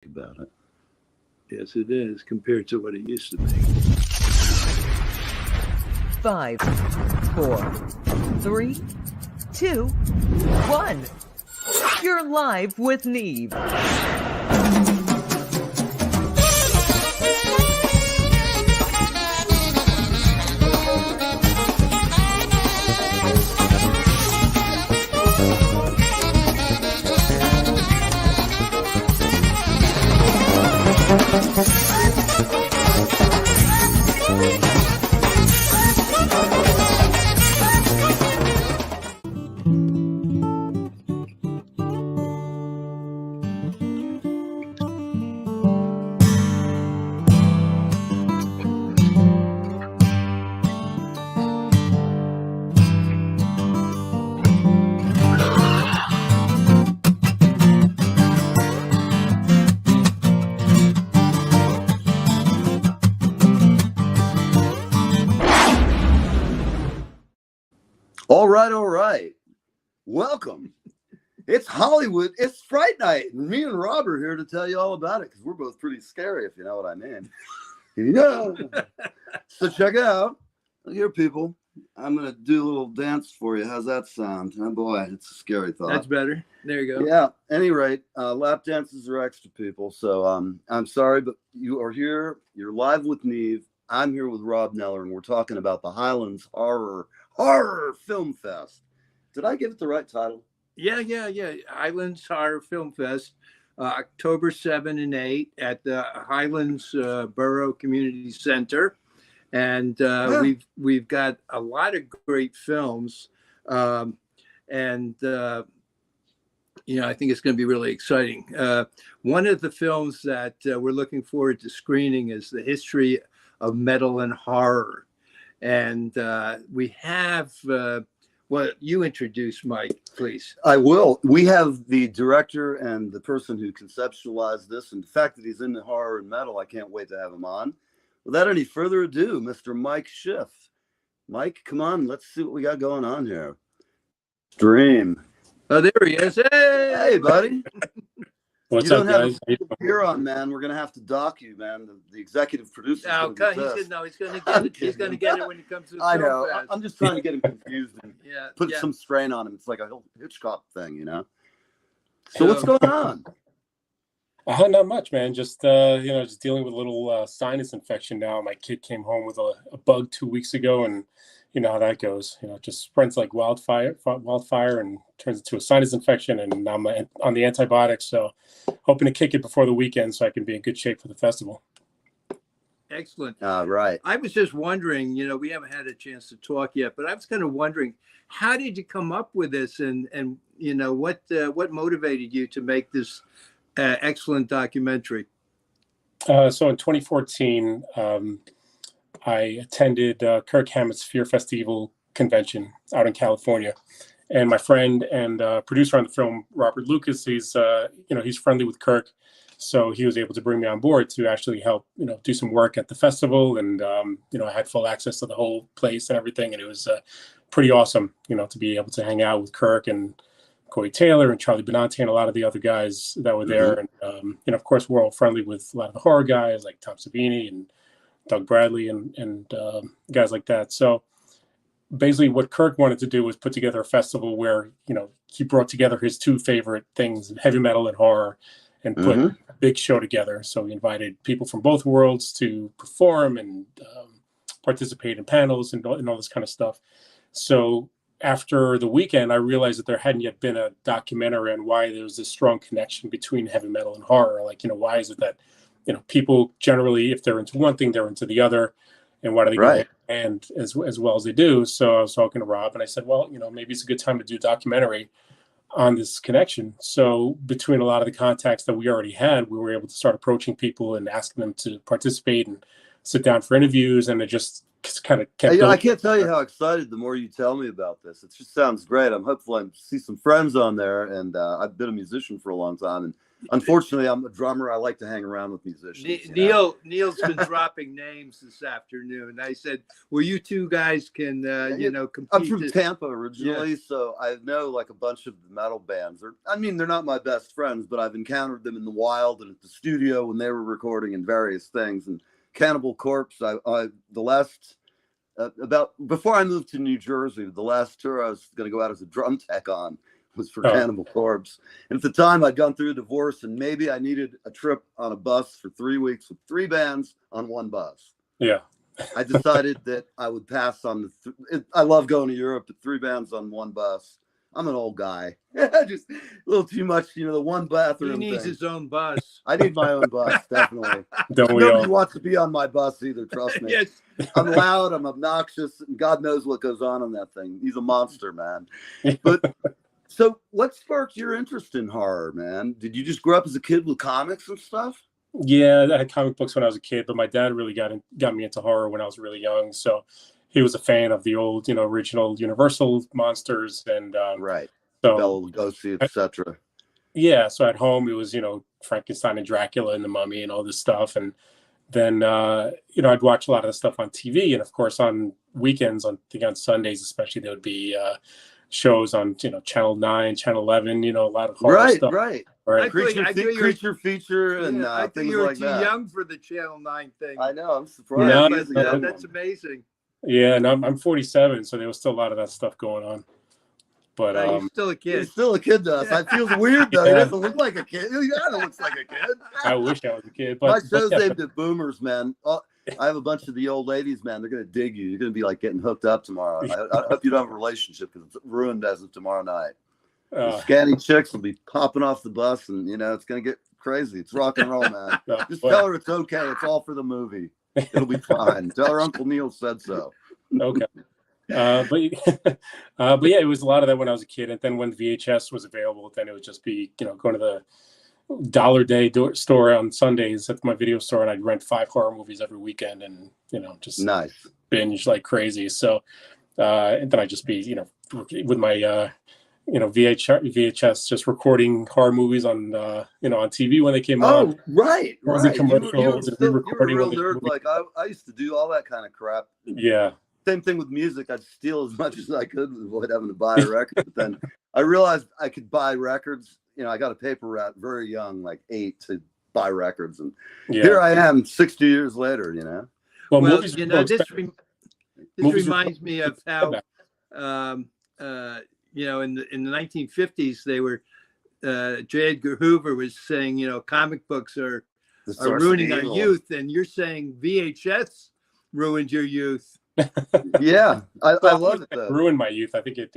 about it. Yes, it is compared to what it used to be. 5, 4, 3, 2, 1. You're live with Neve. All right. Welcome. It's Hollywood. It's Fright Night. And me and Rob are here to tell you all about it because we're both pretty scary, if you know what I mean. So check it out. Here, people. I'm going to do a little dance for you. How's that sound? Oh, boy, it's a scary thought. That's better. There you go. Yeah. Any rate, lap dances are extra, people. So I'm sorry, but you are here. You're live with Neve. I'm here with Rob Neller, and we're talking about the Highlands Horror Film Fest. Did I give it the right title? Yeah. Highlands Horror Film Fest, October 7 and 8 at the Highlands Borough Community Center. And we've got a lot of great films. I think it's going to be really exciting. One of the films that we're looking forward to screening is The History of Metal and Horror. And we have, you introduce Mike, please. I will. We have the director and the person who conceptualized this, and the fact that he's into horror and metal, I can't wait to have him on. Without any further ado, Mr. Mike Shiff. Mike, come on, let's see what we got going on here. Stream. Oh, there he is. Hey buddy. What's you up, don't guys? have a here on, man. We're gonna have to dock you, man. The executive producer. No, he's going to get it. He's going to get it when he comes to the I know. Fest. I'm just trying to get him confused and put some strain on him. It's like a Hitchcock thing, you know. So what's going on? Not much, man. Just just dealing with a little sinus infection now. My kid came home with a bug 2 weeks ago, and you know how that goes. You know, it just spreads like wildfire, and turns into a sinus infection. And I'm on the antibiotics, so hoping to kick it before the weekend so I can be in good shape for the festival. Excellent. Right. I was just wondering, we haven't had a chance to talk yet, but I was kind of wondering, how did you come up with this, and what motivated you to make this excellent documentary? So in 2014, I attended Kirk Hammett's Fear Festival convention out in California, and my friend and producer on the film, Robert Lucas, he's friendly with Kirk, so he was able to bring me on board to actually help do some work at the festival, and I had full access to the whole place and everything, and it was pretty awesome, to be able to hang out with Kirk and Corey Taylor and Charlie Benante and a lot of the other guys that were there, and of course we're all friendly with a lot of the horror guys like Tom Savini and Doug Bradley and guys like that. So basically what Kirk wanted to do was put together a festival where, he brought together his two favorite things, heavy metal and horror, and put a big show together. So he invited people from both worlds to perform and participate in panels and all this kind of stuff. So after the weekend, I realized that there hadn't yet been a documentary on why there was this strong connection between heavy metal and horror. Like, why is it that people generally, if they're into one thing, they're into the other, and why do they go hand as well as they do? So I was talking to Rob, and I said, well, maybe it's a good time to do a documentary on this connection. So between a lot of the contacts that we already had, we were able to start approaching people and asking them to participate and sit down for interviews, and it just kind of kept I can't tell you how excited the more you tell me about this. It just sounds great. I'm hopeful I see some friends on there, and I've been a musician for a long time, and Unfortunately, I'm a drummer. I like to hang around with musicians. Neil's been dropping names this afternoon. I said, well, you two guys can, compete. I'm from Tampa originally, so I know like a bunch of the metal bands. They're not my best friends, but I've encountered them in the wild and at the studio when they were recording and various things. And Cannibal Corpse, before I moved to New Jersey, the last tour I was going to go out as a drum tech on was for Cannibal Corpse. And at the time I'd gone through a divorce and maybe I needed a trip on a bus for 3 weeks with 3 bands on one bus. Yeah. I decided that I would pass on I love going to Europe, but 3 bands on one bus. I'm an old guy. Just a little too much, the one bathroom. He needs his own bus. I need my own bus, definitely. Nobody wants to be on my bus either, trust me. Yes. I'm loud, I'm obnoxious, and God knows what goes on that thing. He's a monster, man. But so what sparked your interest in horror, man? Did you just grow up as a kid with comics and stuff? Yeah, I had comic books when I was a kid, but my dad really got me into horror when I was really young. So he was a fan of the old, original Universal monsters and right. So Bela Lugosi, etc. Yeah, so at home it was, Frankenstein and Dracula and the Mummy and all this stuff, and then I'd watch a lot of the stuff on TV, and of course on weekends, on Sundays especially, there would be shows on Channel 9, Channel 11, a lot of horror stuff. Right. Creature feature and I think things you were like too that. young for the Channel 9 thing. I know, I'm surprised. That's amazing. Yeah, and I'm 47, so there was still a lot of that stuff going on. But he's still a kid. He's still a kid to us. I feel weird though. He doesn't look like a kid. He kind of looks like a kid. I wish I was a kid. My show's aimed at boomers, man. I have a bunch of the old ladies, man. They're gonna dig you. You're gonna be like getting hooked up tomorrow. I hope you don't have a relationship because it's ruined as of tomorrow night. The scanty chicks will be popping off the bus, and it's gonna get crazy. It's rock and roll, man. Just tell her it's okay. It's all for the movie. It'll be fine. Tell her Uncle Neil said so. Okay. But yeah, it was a lot of that when I was a kid, and then when VHS was available, then it would just be going to the Dollar Day store on Sundays at my video store, and I'd rent 5 horror movies every weekend, and just nice binge like crazy. So and then I'd just be with my VHS just recording horror movies on on TV when they came out. Oh, right. You were a real nerd. Like I used to do all that kind of crap. Yeah. Same thing with music. I'd steal as much as I could to avoid having to buy a record. But then I realized I could buy records. I got a paper route very young, like 8, to buy records, and here I am 60 years later. Well, this reminds me of how in the 1950s they were J. Edgar Hoover was saying comic books are ruining our youth, and you're saying VHS ruined your youth. Yeah, I love it though. Ruined my youth. I think it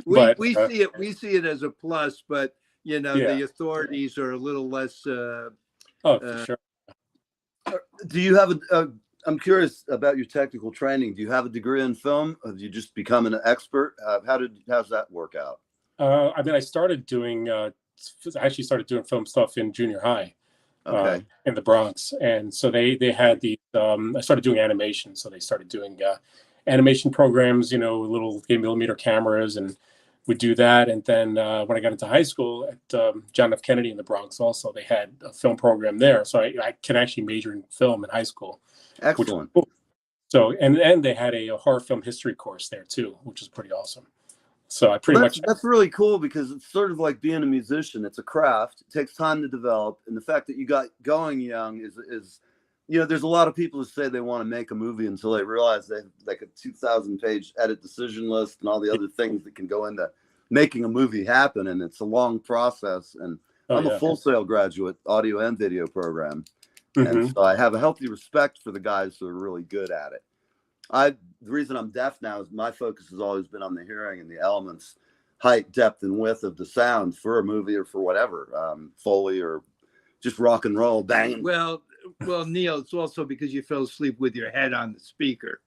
Well, we see it as a plus, but the authorities are a little less. For sure. Do you have I'm curious about your technical training. Do you have a degree in film? Have you just become an expert? How's that work out? I started doing film stuff in junior high. Okay. In the Bronx, and so they had the I started doing animation, so they started doing animation programs, little 8mm cameras, and would do that. And then when I got into high school at John F. Kennedy in the Bronx, also they had a film program there, so I can actually major in film in high school. Excellent. Cool. So and they had a horror film history course there too, which is pretty awesome. So that's really cool because it's sort of like being a musician. It's a craft. It takes time to develop, and the fact that you got going young is there's a lot of people who say they want to make a movie until they realize they have like a 2,000-page edit decision list and all the other things that can go into making a movie happen, and it's a long process. And I'm a Full Sail graduate, audio and video program, and so I have a healthy respect for the guys who are really good at it. The reason I'm deaf now is my focus has always been on the hearing and the elements, height, depth, and width of the sound for a movie or for whatever, Foley or just rock and roll, banging. Well, Neil, it's also because you fell asleep with your head on the speaker.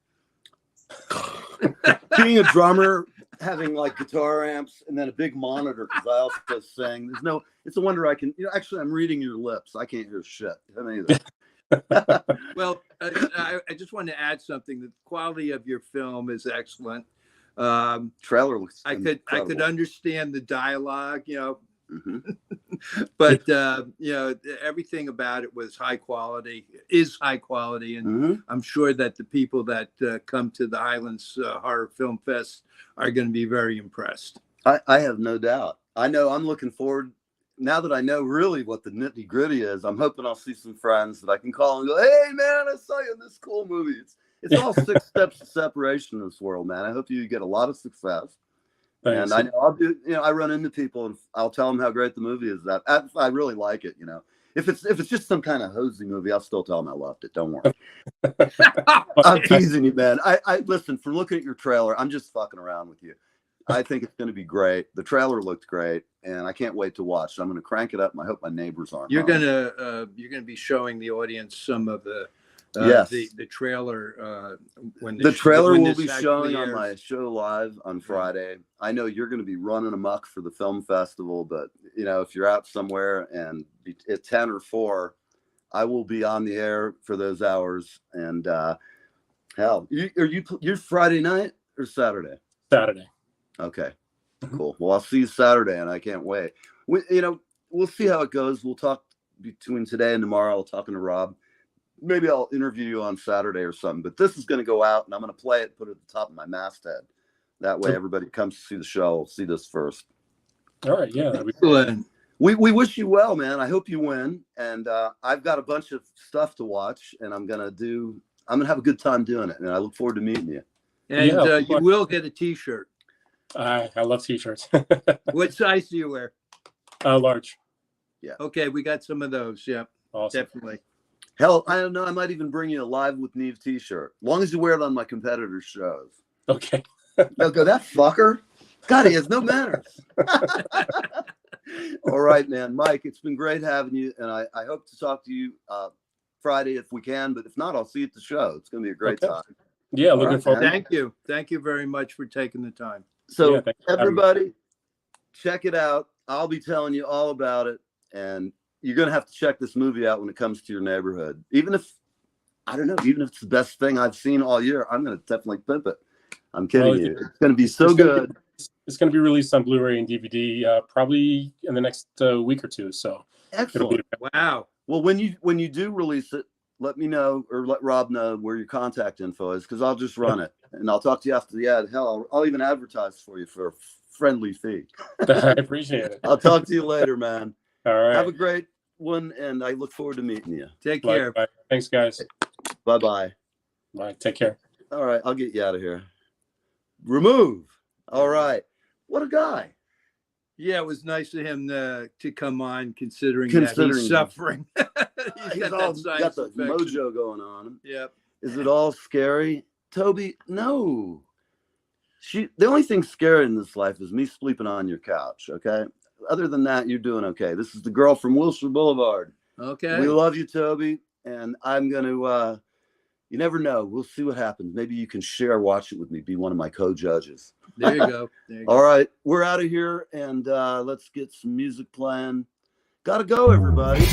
Being a drummer, having like guitar amps and then a big monitor because I also sing. It's a wonder I can. Actually, I'm reading your lips. I can't hear shit. I mean, Well, I just want to add something. The quality of your film is excellent. Trailer looks. I could understand the dialogue. Mm-hmm. But you know, everything about it was high quality, is high quality, and Mm-hmm. I'm sure that the people that come to the Highlands Horror Film Fest are going to be very impressed. I have no doubt. I know I'm looking forward, now that I know really what the nitty gritty is. I'm hoping I'll see some friends that I can call and go, hey man, I saw you in this cool movie. It's all 6 steps of separation in this world, man. I hope you get a lot of success. Thanks. And I know I'll do, you know, I run into people and I'll tell them how great the movie is. That I really like it, you know. If it's just some kind of hosey movie, I'll still tell them I loved it. Don't worry. I'm teasing you, man. I listen, from looking at your trailer, I'm just fucking around with you. I think it's going to be great. The trailer looked great, and I can't wait to watch. So I'm going to crank it up, and I hope my neighbors aren't. You're gonna be showing the audience some of the Yes. the trailer when The trailer when will this be actually showing on airs. my show live on Friday. I know you're going to be running amok for the film festival, but you know, if you're out somewhere and at 10 or 4, I will be on the air for those hours. And hell, you're Friday night or Saturday? Saturday. Okay, cool. Well, I'll see you Saturday, and I can't wait. We'll see how it goes. We'll talk between today and tomorrow. I'll talking to Rob. Maybe I'll interview you on Saturday or something. But this is going to go out, and I'm going to play it, put it at the top of my masthead. That way, everybody comes to see the show will see this first. All right. Yeah. That'd be Excellent. We wish you well, man. I hope you win. And I've got a bunch of stuff to watch, and I'm gonna have a good time doing it. And I look forward to meeting you. And Yeah, you will get a T-shirt. I love t-shirts. What size do you wear? Large. Okay, we got some of those. Yeah, Awesome. definitely. Hell, I don't know. I might even bring you a Live with Neve t-shirt. As long as you wear it on my competitors' shows. Okay. They'll go, that fucker. God, he has no manners. All right, man. Mike, it's been great having you. And I hope to talk to you Friday if we can. But if not, I'll see you at the show. It's going to be a great time. Yeah. Looking right, forward. man. Thank you. Thank you very much for taking the time. So Yeah, thanks for having me. everybody, check it out. I'll be telling you all about it. And you're going to have to check this movie out when it comes to your neighborhood. Even if it's the best thing I've seen all year, I'm going to definitely pimp it. I'm kidding you. It's going to be so good. It's going to be released on Blu-ray and DVD probably in the next week or two. So Excellent. Wow. Well, when you do release it, let me know or let Rob know where your contact info is, because I'll just run it and I'll talk to you after the ad. Hell, I'll even advertise for you for a friendly fee. I appreciate it. I'll talk to you later, man. All right. Have a great one, and I look forward to meeting you. Take Bye. care. Bye. Thanks, guys. Bye-bye. Bye. Take care. All right, I'll get you out of here. Remove. All right. What a guy. Yeah, it was nice of him to come on, considering that he's suffering. He's got the mojo going on him. Yep. Is it all scary? Toby, no. The only thing scary in this life is me sleeping on your couch, okay? Other than that, you're doing okay. This is the girl from Wilshire Boulevard. Okay. We love you, Toby, and I'm going to, you never know. We'll see what happens. Maybe you can watch it with me, be one of my co-judges. There you go. All right, we're out of here, and let's get some music playing. Gotta go, everybody.